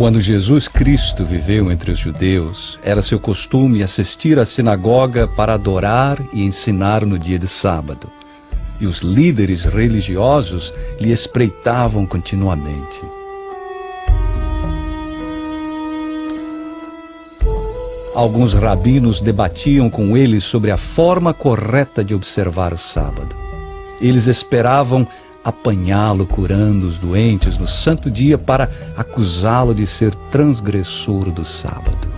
Quando Jesus Cristo viveu entre os judeus, era seu costume assistir à sinagoga para adorar e ensinar no dia de sábado. E os líderes religiosos lhe espreitavam continuamente. Alguns rabinos debatiam com ele sobre a forma correta de observar o sábado. Eles esperavam apanhá-lo curando os doentes no santo dia para acusá-lo de ser transgressor do sábado.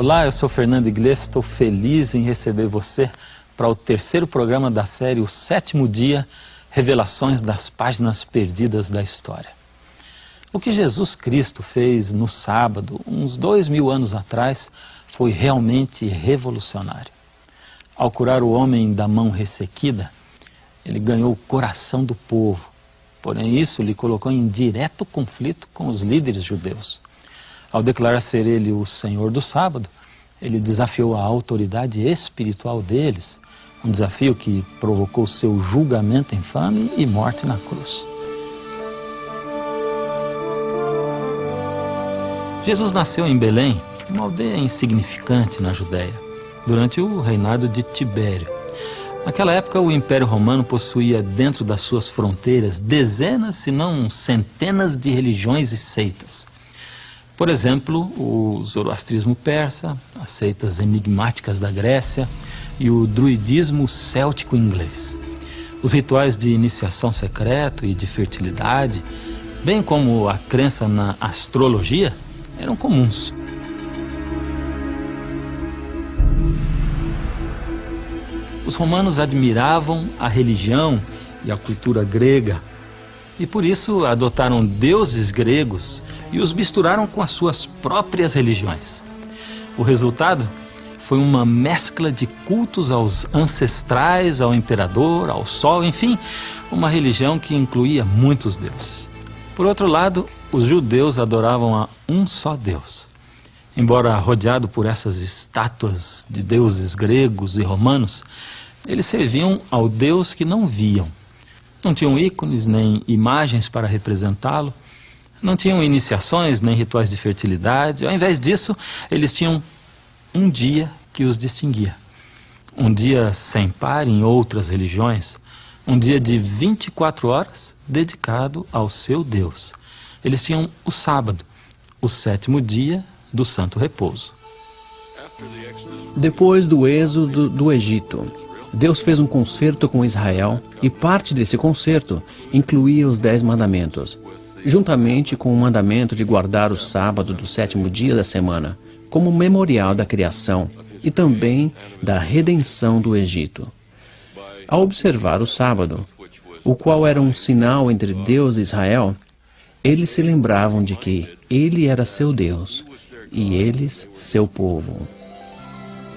Olá, eu sou Fernando Iglesias, estou feliz em receber você para o terceiro programa da série O Sétimo Dia, Revelações das Páginas Perdidas da História. O que Jesus Cristo fez no sábado, uns 2000 anos atrás, foi realmente revolucionário. Ao curar o homem da mão ressequida, ele ganhou o coração do povo. Porém, isso lhe colocou em direto conflito com os líderes judeus. Ao declarar ser ele o Senhor do sábado, ele desafiou a autoridade espiritual deles, um desafio que provocou seu julgamento infame e morte na cruz. Jesus nasceu em Belém, uma aldeia insignificante na Judéia, durante o reinado de Tibério. Naquela época, o Império Romano possuía dentro das suas fronteiras dezenas, se não centenas de religiões e seitas. Por exemplo, o zoroastrismo persa, as seitas enigmáticas da Grécia e o druidismo céltico inglês. Os rituais de iniciação secreto e de fertilidade, bem como a crença na astrologia, eram comuns. Os romanos admiravam a religião e a cultura grega e por isso adotaram deuses gregos e os misturaram com as suas próprias religiões. O resultado foi uma mescla de cultos aos ancestrais, ao imperador, ao sol, enfim, uma religião que incluía muitos deuses. Por outro lado, os judeus adoravam a um só Deus. Embora rodeado por essas estátuas de deuses gregos e romanos, eles serviam ao Deus que não viam. Não tinham ícones nem imagens para representá-lo, não tinham iniciações nem rituais de fertilidade. Ao invés disso, eles tinham um dia que os distinguia. Um dia sem par em outras religiões, um dia de 24 horas dedicado ao seu Deus. Eles tinham o sábado, o 7º dia do Santo Repouso. Depois do êxodo do Egito, Deus fez um concerto com Israel e parte desse concerto incluía os 10 mandamentos, juntamente com o mandamento de guardar o sábado do 7º dia da semana, como memorial da criação e também da redenção do Egito. Ao observar o sábado, o qual era um sinal entre Deus e Israel, eles se lembravam de que Ele era seu Deus e eles seu povo.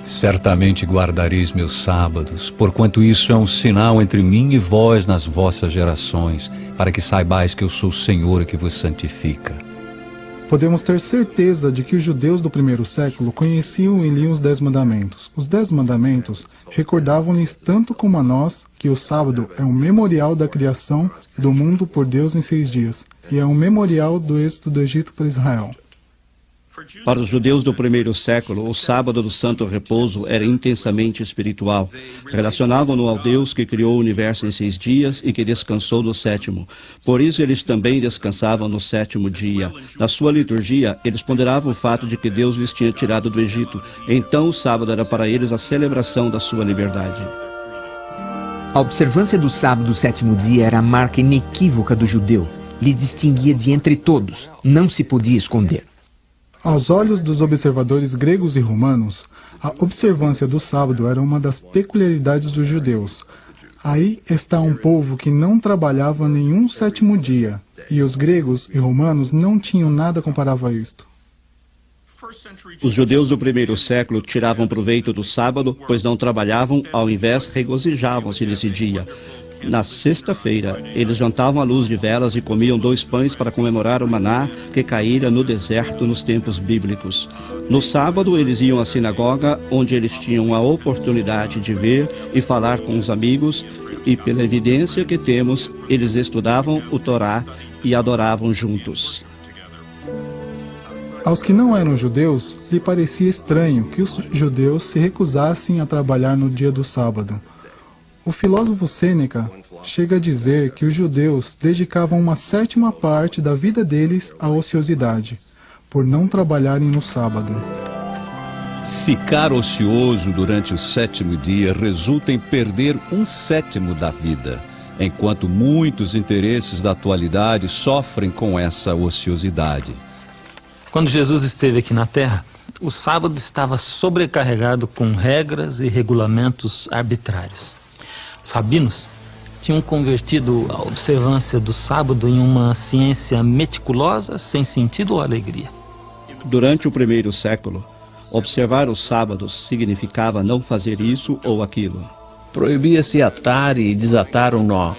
Certamente guardareis meus sábados, porquanto isso é um sinal entre mim e vós nas vossas gerações, para que saibais que eu sou o Senhor que vos santifica. Podemos ter certeza de que os judeus do primeiro século conheciam e liam os 10 mandamentos. Os 10 mandamentos recordavam-lhes tanto como a nós que o sábado é um memorial da criação do mundo por Deus em 6 dias, e é um memorial do êxodo do Egito para Israel. Para os judeus do primeiro século, o sábado do Santo Repouso era intensamente espiritual. Relacionavam-no ao Deus que criou o universo em 6 dias e que descansou no 7º. Por isso eles também descansavam no 7º dia. Na sua liturgia, eles ponderavam o fato de que Deus lhes tinha tirado do Egito. Então o sábado era para eles a celebração da sua liberdade. A observância do sábado do 7º dia era a marca inequívoca do judeu. Lhe distinguia de entre todos. Não se podia esconder. Aos olhos dos observadores gregos e romanos, a observância do sábado era uma das peculiaridades dos judeus. Aí está um povo que não trabalhava nenhum 7º dia, e os gregos e romanos não tinham nada comparável a isto. Os judeus do primeiro século tiravam proveito do sábado, pois não trabalhavam, ao invés regozijavam-se nesse dia. Na sexta-feira, eles jantavam à luz de velas e comiam 2 pães para comemorar o maná que caíra no deserto nos tempos bíblicos. No sábado, eles iam à sinagoga, onde eles tinham a oportunidade de ver e falar com os amigos, e pela evidência que temos, eles estudavam o Torá e adoravam juntos. Aos que não eram judeus, lhe parecia estranho que os judeus se recusassem a trabalhar no dia do sábado. O filósofo Sêneca chega a dizer que os judeus dedicavam uma 7ª parte da vida deles à ociosidade, por não trabalharem no sábado. Ficar ocioso durante o 7º dia resulta em perder 1/7 da vida, enquanto muitos interesses da atualidade sofrem com essa ociosidade. Quando Jesus esteve aqui na Terra, o sábado estava sobrecarregado com regras e regulamentos arbitrários. Os rabinos tinham convertido a observância do sábado em uma ciência meticulosa, sem sentido ou alegria. Durante o primeiro século, observar os sábados significava não fazer isso ou aquilo. Proibia-se atar e desatar um nó,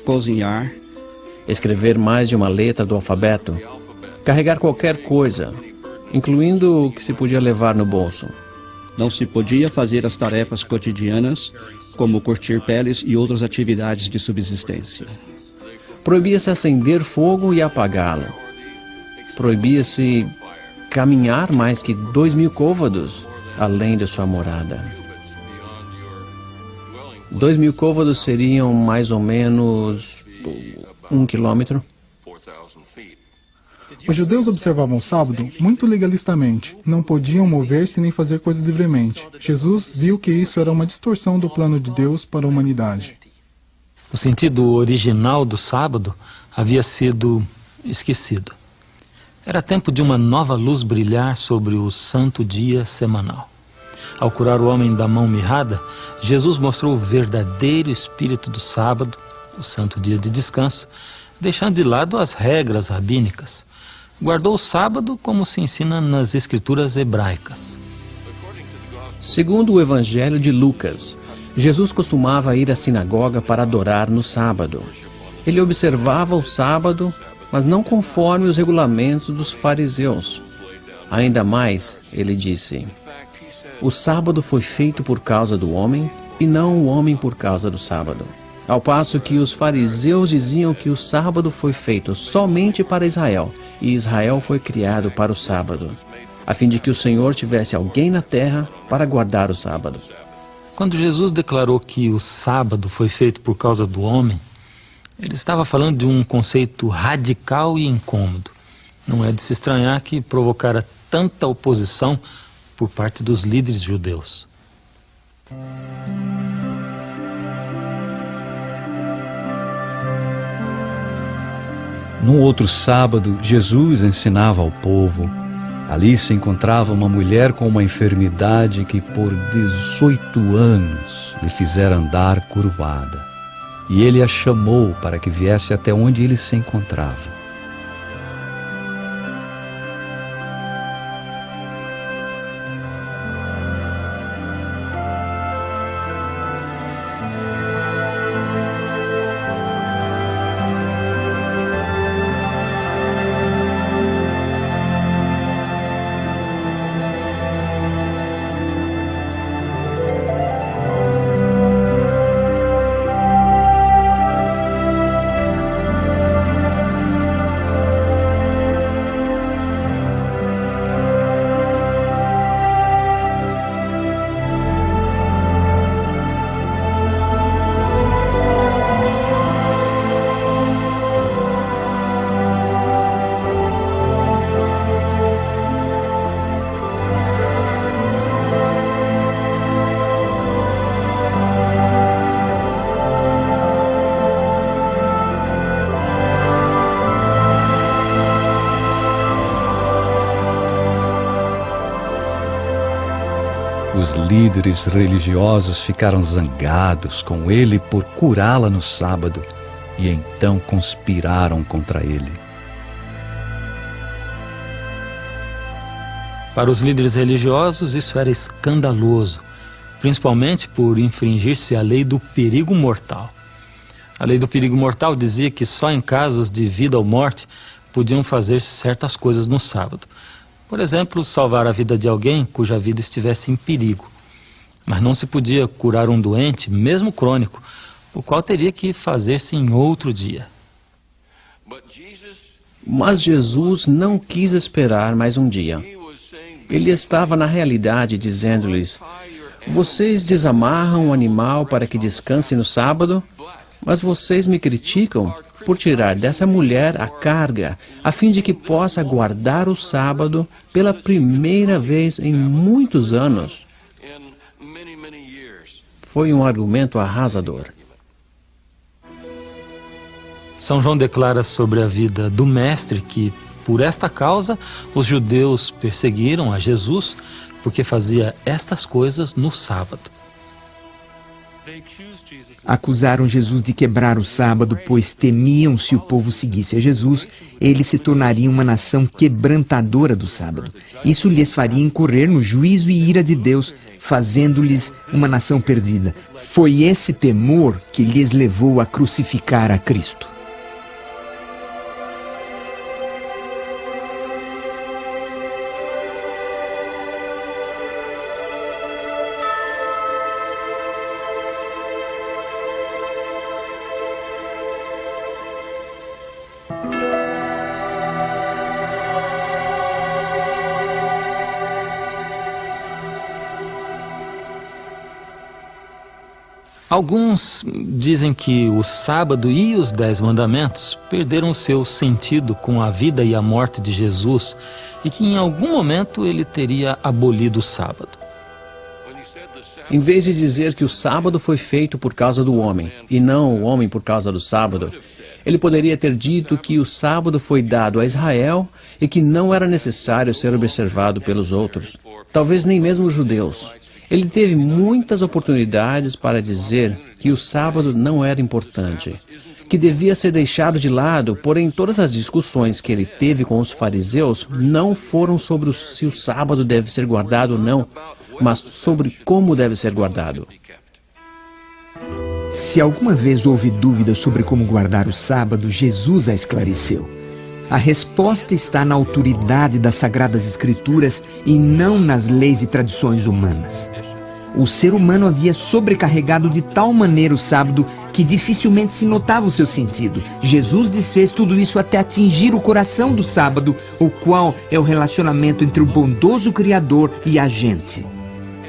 Cozinhar, escrever mais de uma letra do alfabeto, carregar qualquer coisa, incluindo o que se podia levar no bolso. não se podia fazer as tarefas cotidianas, como curtir peles e outras atividades de subsistência. Proibia-se acender fogo e apagá-lo. Proibia-se caminhar mais que 2.000 côvados além de sua morada. 2.000 côvados seriam mais ou menos 1 quilômetro. Os judeus observavam o sábado muito legalistamente, não podiam mover-se nem fazer coisas livremente. Jesus viu que isso era uma distorção do plano de Deus para a humanidade. O sentido original do sábado havia sido esquecido. Era tempo de uma nova luz brilhar sobre o santo dia semanal. Ao curar o homem da mão mirrada, Jesus mostrou o verdadeiro espírito do sábado, o santo dia de descanso, deixando de lado as regras rabínicas. Guardou o sábado como se ensina nas escrituras hebraicas. Segundo o Evangelho de Lucas, Jesus costumava ir à sinagoga para adorar no sábado. Ele observava o sábado mas não conforme os regulamentos dos fariseus. Ainda mais, ele disse: o sábado foi feito por causa do homem, e não o homem por causa do sábado. Ao passo que os fariseus diziam que o sábado foi feito somente para Israel, e Israel foi criado para o sábado, a fim de que o Senhor tivesse alguém na terra para guardar o sábado. Quando Jesus declarou que o sábado foi feito por causa do homem, ele estava falando de um conceito radical e incômodo. Não é de se estranhar que provocara tanta oposição por parte dos líderes judeus. Num outro sábado, Jesus ensinava ao povo. Ali se encontrava uma mulher com uma enfermidade que por 18 anos lhe fizera andar curvada. E ele a chamou para que viesse até onde ele se encontrava. Os líderes religiosos ficaram zangados com ele por curá-la no sábado e então conspiraram contra ele. Para os líderes religiosos, isso era escandaloso, principalmente por infringir-se a lei do perigo mortal. A lei do perigo mortal dizia que só em casos de vida ou morte podiam fazer certas coisas no sábado. Por exemplo, salvar a vida de alguém cuja vida estivesse em perigo. Mas não se podia curar um doente, mesmo crônico, o qual teria que fazer-se em outro dia. Mas Jesus não quis esperar mais um dia. Ele estava, na realidade, dizendo-lhes: vocês desamarram um animal para que descanse no sábado, mas vocês me criticam por tirar dessa mulher a carga, a fim de que possa guardar o sábado pela primeira vez em muitos anos. Foi um argumento arrasador. São João declara sobre a vida do Mestre que, por esta causa, os judeus perseguiram a Jesus porque fazia estas coisas no sábado. Acusaram Jesus de quebrar o sábado, pois temiam se o povo seguisse a Jesus, ele se tornaria uma nação quebrantadora do sábado. Isso lhes faria incorrer no juízo e ira de Deus, fazendo-lhes uma nação perdida. Foi esse temor que lhes levou a crucificar a Cristo. Alguns dizem que o sábado e os 10 mandamentos perderam seu sentido com a vida e a morte de Jesus e que em algum momento ele teria abolido o sábado. Em vez de dizer que o sábado foi feito por causa do homem e não o homem por causa do sábado, ele poderia ter dito que o sábado foi dado a Israel e que não era necessário ser observado pelos outros, talvez nem mesmo os judeus. Ele teve muitas oportunidades para dizer que o sábado não era importante, que devia ser deixado de lado, porém todas as discussões que ele teve com os fariseus não foram sobre se o sábado deve ser guardado ou não, mas sobre como deve ser guardado. Se alguma vez houve dúvida sobre como guardar o sábado, Jesus a esclareceu. A resposta está na autoridade das Sagradas Escrituras e não nas leis e tradições humanas. O ser humano havia sobrecarregado de tal maneira o sábado que dificilmente se notava o seu sentido. Jesus desfez tudo isso até atingir o coração do sábado, o qual é o relacionamento entre o bondoso Criador e a gente.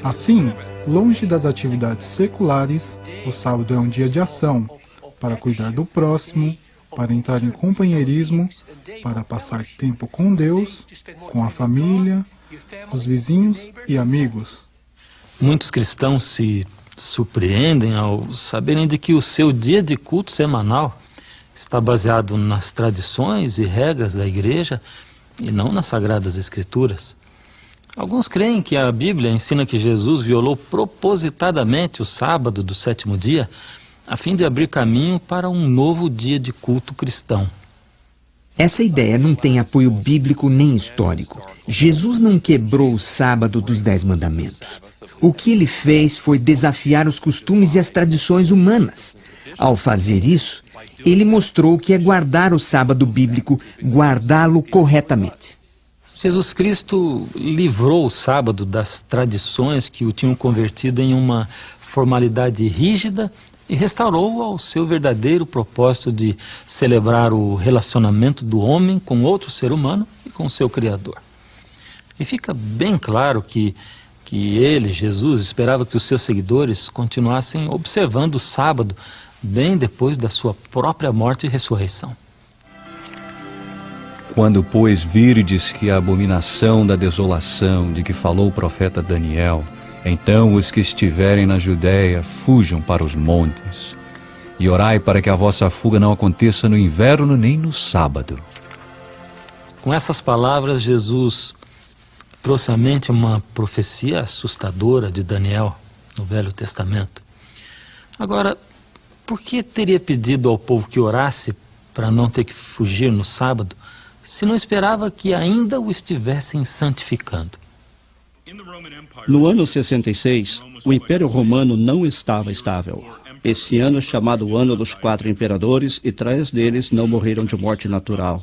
Assim, longe das atividades seculares, o sábado é um dia de ação para cuidar do próximo, para entrar em companheirismo, para passar tempo com Deus, com a família, os vizinhos e amigos. Muitos cristãos se surpreendem ao saberem de que o seu dia de culto semanal está baseado nas tradições e regras da igreja e não nas Sagradas Escrituras. Alguns creem que a Bíblia ensina que Jesus violou propositadamente o sábado do sétimo dia a fim de abrir caminho para um novo dia de culto cristão. Essa ideia não tem apoio bíblico nem histórico. Jesus não quebrou o sábado dos 10 mandamentos. O que ele fez foi desafiar os costumes e as tradições humanas. Ao fazer isso, ele mostrou que é guardar o sábado bíblico, guardá-lo corretamente. Jesus Cristo livrou o sábado das tradições que o tinham convertido em uma formalidade rígida e restaurou ao seu verdadeiro propósito de celebrar o relacionamento do homem com outro ser humano e com seu Criador. E fica bem claro que ele, Jesus, esperava que os seus seguidores continuassem observando o sábado bem depois da sua própria morte e ressurreição. Quando, pois, virdes que a abominação da desolação de que falou o profeta Daniel, então os que estiverem na Judéia fujam para os montes, e orai para que a vossa fuga não aconteça no inverno nem no sábado. Com essas palavras, Jesus trouxe à mente uma profecia assustadora de Daniel no Velho Testamento. Agora, por que teria pedido ao povo que orasse para não ter que fugir no sábado, se não esperava que ainda o estivessem santificando? No ano 66, o Império Romano não estava estável. Esse ano é chamado o Ano dos 4 Imperadores e 3 deles não morreram de morte natural.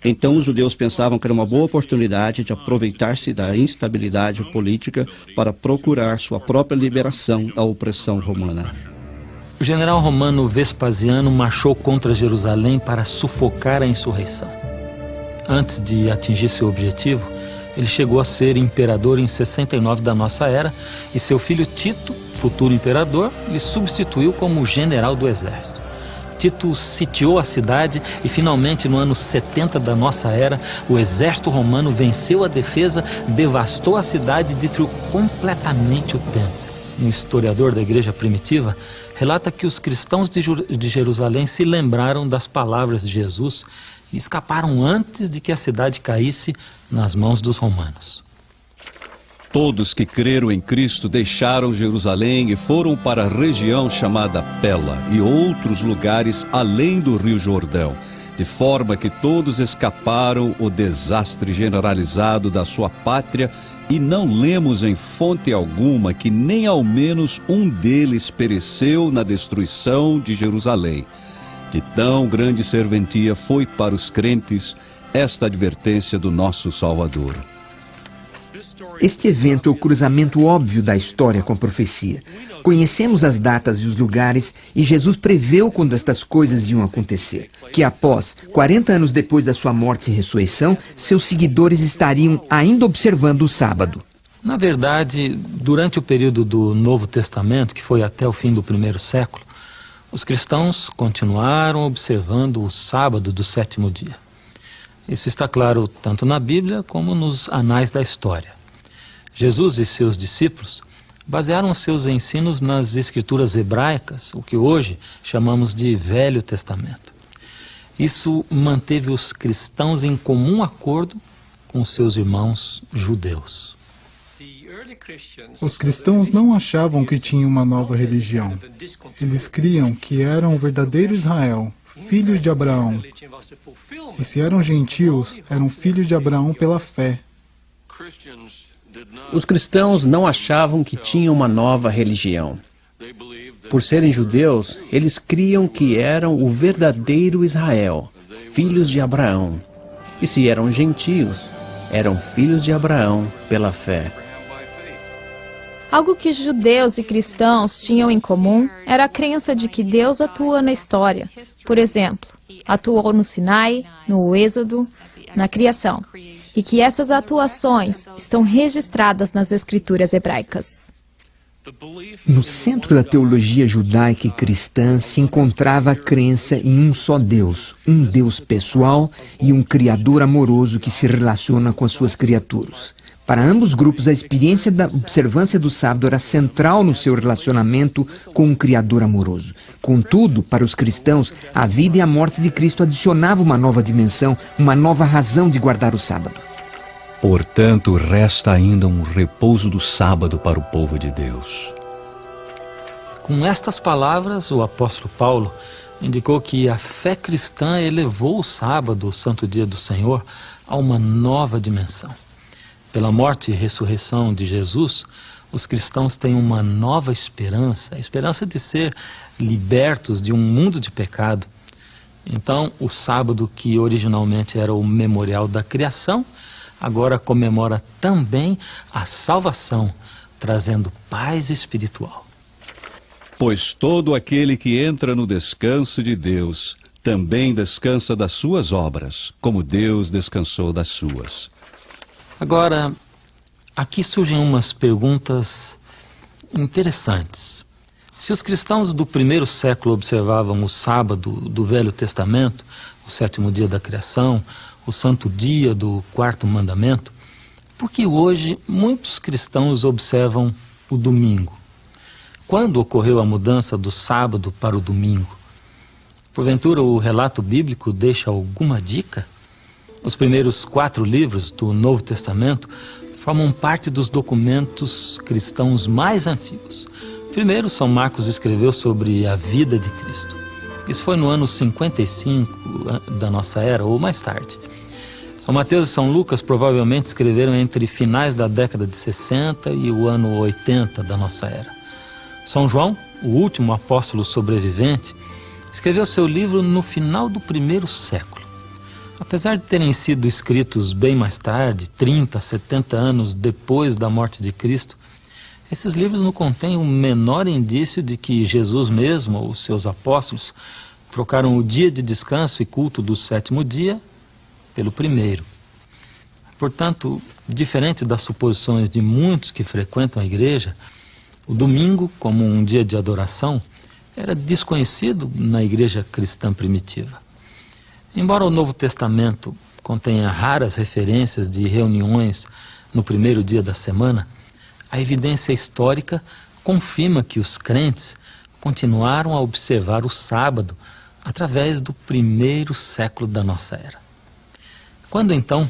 Então os judeus pensavam que era uma boa oportunidade de aproveitar-se da instabilidade política para procurar sua própria liberação da opressão romana. O general romano Vespasiano marchou contra Jerusalém para sufocar a insurreição. Antes de atingir seu objetivo, ele chegou a ser imperador em 69 da nossa era e seu filho Tito, futuro imperador, lhe substituiu como general do exército. Tito sitiou a cidade e finalmente no ano 70 da nossa era, o exército romano venceu a defesa, devastou a cidade e destruiu completamente o templo. Um historiador da igreja primitiva relata que os cristãos de Jerusalém se lembraram das palavras de Jesus e escaparam antes de que a cidade caísse nas mãos dos romanos. Todos que creram em Cristo deixaram Jerusalém e foram para a região chamada Pela e outros lugares além do Rio Jordão, de forma que todos escaparam o desastre generalizado da sua pátria, e não lemos em fonte alguma que nem ao menos um deles pereceu na destruição de Jerusalém. De tão grande serventia foi para os crentes esta advertência do nosso Salvador. Este evento é o cruzamento óbvio da história com a profecia. Conhecemos as datas e os lugares e Jesus preveu quando estas coisas iam acontecer. Que após, 40 anos depois da sua morte e ressurreição, seus seguidores estariam ainda observando o sábado. Na verdade, durante o período do Novo Testamento, que foi até o fim do primeiro século, os cristãos continuaram observando o sábado do sétimo dia. Isso está claro tanto na Bíblia como nos anais da história. Jesus e seus discípulos basearam seus ensinos nas escrituras hebraicas, o que hoje chamamos de Velho Testamento. Isso manteve os cristãos em comum acordo com seus irmãos judeus. Os cristãos não achavam que tinham uma nova religião. Eles criam que eram o verdadeiro Israel, filhos de Abraão. E se eram gentios, eram filhos de Abraão pela fé. Os cristãos não achavam que tinham uma nova religião. Por serem judeus, eles criam que eram o verdadeiro Israel, filhos de Abraão. E se eram gentios, eram filhos de Abraão pela fé. Algo que judeus e cristãos tinham em comum era a crença de que Deus atua na história. Por exemplo, atuou no Sinai, no Êxodo, na criação. E que essas atuações estão registradas nas escrituras hebraicas. No centro da teologia judaica e cristã se encontrava a crença em um só Deus, um Deus pessoal e um Criador amoroso que se relaciona com as suas criaturas. Para ambos grupos, a experiência da observância do sábado era central no seu relacionamento com um Criador amoroso. Contudo, para os cristãos, a vida e a morte de Cristo adicionavam uma nova dimensão, uma nova razão de guardar o sábado. Portanto, resta ainda um repouso do sábado para o povo de Deus. Com estas palavras, o apóstolo Paulo indicou que a fé cristã elevou o sábado, o santo dia do Senhor, a uma nova dimensão. Pela morte e ressurreição de Jesus, os cristãos têm uma nova esperança, a esperança de ser libertos de um mundo de pecado. Então, o sábado, que originalmente era o memorial da criação, agora comemora também a salvação, trazendo paz espiritual. Pois todo aquele que entra no descanso de Deus também descansa das suas obras, como Deus descansou das suas. Agora, aqui surgem umas perguntas interessantes. Se os cristãos do primeiro século observavam o sábado do Velho Testamento, o sétimo dia da criação, o santo dia do quarto mandamento, por que hoje muitos cristãos observam o domingo? Quando ocorreu a mudança do sábado para o domingo? Porventura o relato bíblico deixa alguma dica? Os primeiros 4 livros do Novo Testamento formam parte dos documentos cristãos mais antigos. Primeiro, São Marcos escreveu sobre a vida de Cristo. Isso foi no ano 55 da nossa era, ou mais tarde. São Mateus e São Lucas provavelmente escreveram entre finais da década de 60 e o ano 80 da nossa era. São João, o último apóstolo sobrevivente, escreveu seu livro no final do primeiro século. Apesar de terem sido escritos bem mais tarde, 30, 70 anos depois da morte de Cristo, esses livros não contêm o menor indício de que Jesus mesmo ou seus apóstolos trocaram o dia de descanso e culto do sétimo dia pelo primeiro. Portanto, diferente das suposições de muitos que frequentam a igreja, o domingo, como um dia de adoração, era desconhecido na igreja cristã primitiva. Embora o Novo Testamento contenha raras referências de reuniões no primeiro dia da semana, a evidência histórica confirma que os crentes continuaram a observar o sábado através do primeiro século da nossa era. Quando então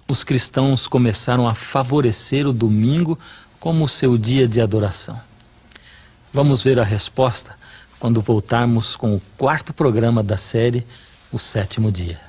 os cristãos começaram a favorecer o domingo como seu dia de adoração? Vamos ver a resposta quando voltarmos com o 4º programa da série, o sétimo dia.